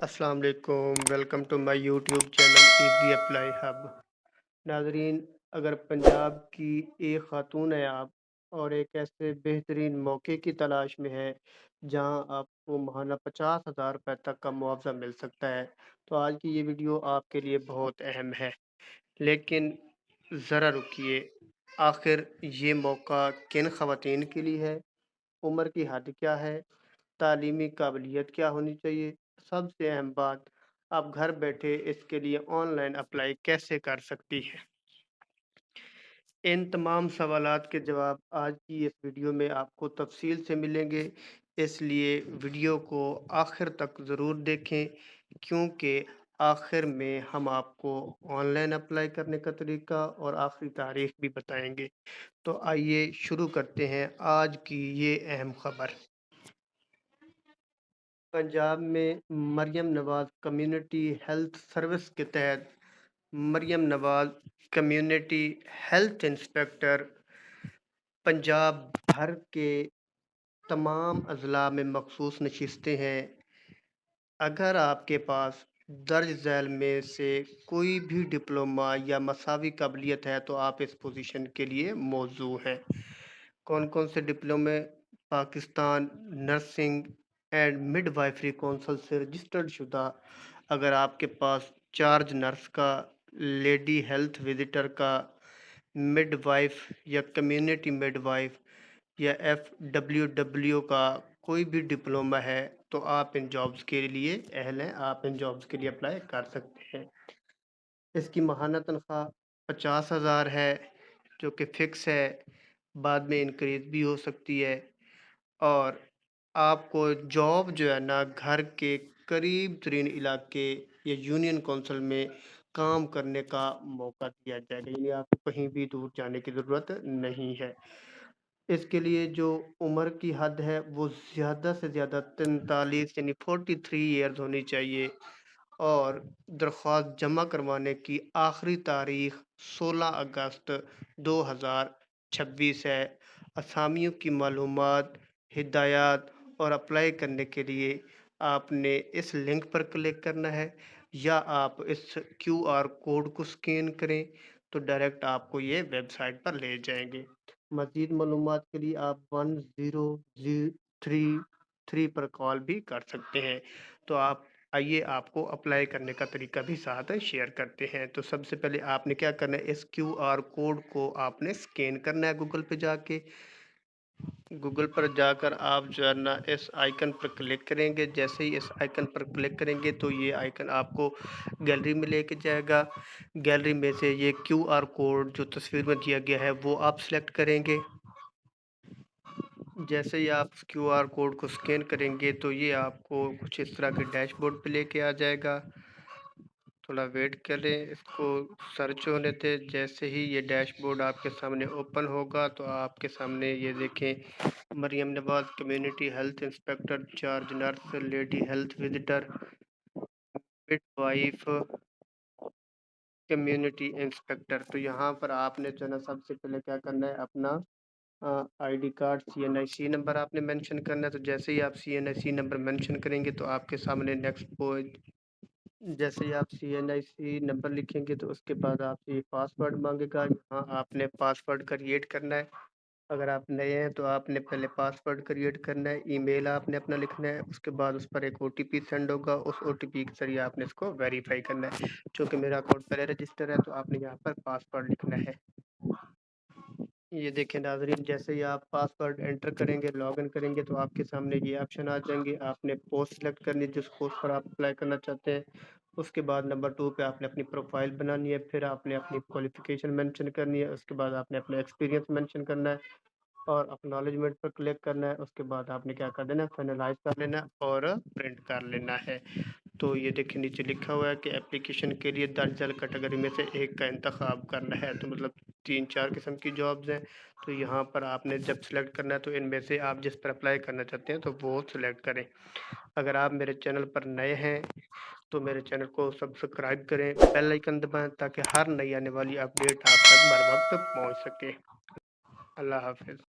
السلام علیکم، welcome to my YouTube channel easy apply hub. ناظرین، اگر پنجاب کی ایک خاتون ہے آپ اور ایک ایسے بہترین موقع کی تلاش میں ہے جہاں آپ کو ماہانہ 50,000 روپے تک کا معاوضہ مل سکتا ہے تو آج کی یہ ویڈیو آپ کے لیے بہت اہم ہے۔ لیکن ذرا رکیے، آخر یہ موقع کن خواتین کے لیے ہے؟ عمر کی حد کیا ہے؟ تعلیمی قابلیت کیا ہونی چاہیے؟ سب سے اہم بات، آپ گھر بیٹھے اس کے لیے آن لائن اپلائی کیسے کر سکتی ہے؟ ان تمام سوالات کے جواب آج کی اس ویڈیو میں آپ کو تفصیل سے ملیں گے، اس لیے ویڈیو کو آخر تک ضرور دیکھیں، کیونکہ آخر میں ہم آپ کو آن لائن اپلائی کرنے کا طریقہ اور آخری تاریخ بھی بتائیں گے۔ تو آئیے شروع کرتے ہیں آج کی یہ اہم خبر۔ پنجاب میں مریم نواز کمیونٹی ہیلتھ سروس کے تحت مریم Nawaz community health inspector Punjab بھر کے تمام اضلاع میں مخصوص نشستیں ہیں۔ اگر آپ کے پاس درج ذیل میں سے کوئی بھی ڈپلومہ یا مساوی قابلیت ہے تو آپ اس پوزیشن کے لیے موزوں ہیں۔ کون کون سے ڈپلومے؟ Pakistan nursing and midwifery council سے رجسٹرڈ شدہ، اگر آپ کے پاس چارج نرس کا، لیڈی ہیلتھ وزٹر کا، مڈ وائف یا کمیونٹی مڈ وائف یا FWW کا کوئی بھی ڈپلومہ ہے تو آپ ان جابز کے لیے اہل ہیں، آپ ان جابز کے لیے اپلائی کر سکتے ہیں۔ اس کی ماہانہ تنخواہ 50,000 ہے جو کہ فکس ہے، بعد میں انکریز بھی ہو سکتی ہے، اور آپ کو جاب جو ہے نا گھر کے قریب ترین علاقے یا یونین کونسل میں کام کرنے کا موقع دیا جائے گا، یعنی آپ کو کہیں بھی دور جانے کی ضرورت نہیں ہے۔ اس کے لیے جو عمر کی حد ہے وہ زیادہ سے زیادہ 43 یعنی 43 ایئرز ہونی چاہیے، اور درخواست جمع کروانے کی آخری تاریخ 16 اگست 2026 ہے۔ اسامیوں کی معلومات، ہدایات اور اپلائی کرنے کے لیے آپ نے اس لنک پر کلک کرنا ہے، یا آپ اس QR کوڈ کو سکین کریں تو ڈائریکٹ آپ کو یہ ویب سائٹ پر لے جائیں گے۔ مزید معلومات کے لیے آپ 1033 پر کال بھی کر سکتے ہیں۔ تو آئیے آپ کو اپلائی کرنے کا طریقہ بھی ساتھ شیئر کرتے ہیں۔ تو سب سے پہلے آپ نے کیا کرنا ہے، اس QR کوڈ کو آپ نے سکین کرنا ہے گوگل پہ جا کے۔ گوگل پر جا کر آپ جو ہے نا اس آئیکن پر کلک کریں گے، جیسے ہی اس آئیکن پر کلک کریں گے تو یہ آئیکن آپ کو گیلری میں لے کے جائے گا۔ گیلری میں سے یہ QR کوڈ جو تصویر میں دیا گیا ہے وہ آپ سلیکٹ کریں گے۔ جیسے ہی آپ QR کوڈ کو سکین کریں گے تو یہ آپ کو کچھ اس طرح کے ڈیش بورڈ پہ لے کے آ جائے گا۔ تھوڑا ویٹ کریں، اس کو سرچ ہونے دیں۔ جیسے ہی یہ ڈیش بورڈ آپ کے سامنے اوپن ہوگا تو آپ کے سامنے یہ دیکھیں، Maryam Nawaz community health inspector, charge nurse, lady health visitor, midwife, community inspector. تو یہاں پر آپ نے جو ہے نا سب سے پہلے کیا کرنا ہے، اپنا ID کارڈ CNIC نمبر آپ نے مینشن کرنا ہے۔ تو جیسے ہی آپ CNIC نمبر مینشن کریں گے تو آپ کے سامنے نیکسٹ پیج، جیسے ہی آپ CNIC نمبر لکھیں گے تو اس کے بعد آپ سے پاسورڈ مانگے گا، یہاں آپ نے پاسورڈ کریٹ کرنا ہے۔ اگر آپ نئے ہیں تو آپ نے پہلے پاسورڈ کریٹ کرنا ہے، ای میل آپ نے اپنا لکھنا ہے، اس کے بعد اس پر ایک OTP سینڈ ہوگا، اس OTP کے ذریعے آپ نے اس کو ویریفائی کرنا ہے۔ چونکہ میرا اکاؤنٹ پہلے رجسٹر ہے تو آپ نے یہاں پر پاسورڈ لکھنا ہے۔ یہ دیکھیں ناظرین، جیسے ہی آپ پاسورڈ انٹر کریں گے، لاگ ان کریں گے تو آپ کے سامنے یہ آپشن آ جائیں گے۔ آپ نے پوسٹ سلیکٹ کرنی ہے، جس پوسٹ پر آپ اپلائی کرنا چاہتے ہیں۔ اس کے بعد نمبر 2 پہ آپ نے اپنی پروفائل بنانی ہے، پھر آپ نے اپنی کوالیفیکیشن مینشن کرنی ہے، اس کے بعد آپ نے اپنا ایکسپیرینس مینشن کرنا ہے اور اکنالجمنٹ پر کلک کرنا ہے۔ اس کے بعد آپ نے کیا کر دینا ہے، فائنلائز کر لینا ہے اور پرنٹ کر لینا ہے۔ تو یہ دیکھیں نیچے لکھا ہوا ہے کہ اپلیکیشن کے لیے درج ذیل کیٹیگری میں سے ایک کا انتخاب کرنا ہے، تو مطلب 3-4 قسم کی جابز ہیں۔ تو یہاں پر آپ نے جب سلیکٹ کرنا ہے تو ان میں سے آپ جس پر اپلائی کرنا چاہتے ہیں تو وہ سلیکٹ کریں۔ اگر آپ میرے چینل پر نئے ہیں تو میرے چینل کو سبسکرائب کریں، بیل آئیکن دبائیں تاکہ ہر نئی آنے والی اپڈیٹ آپ تک بر وقت پہنچ سکے۔ اللہ حافظ۔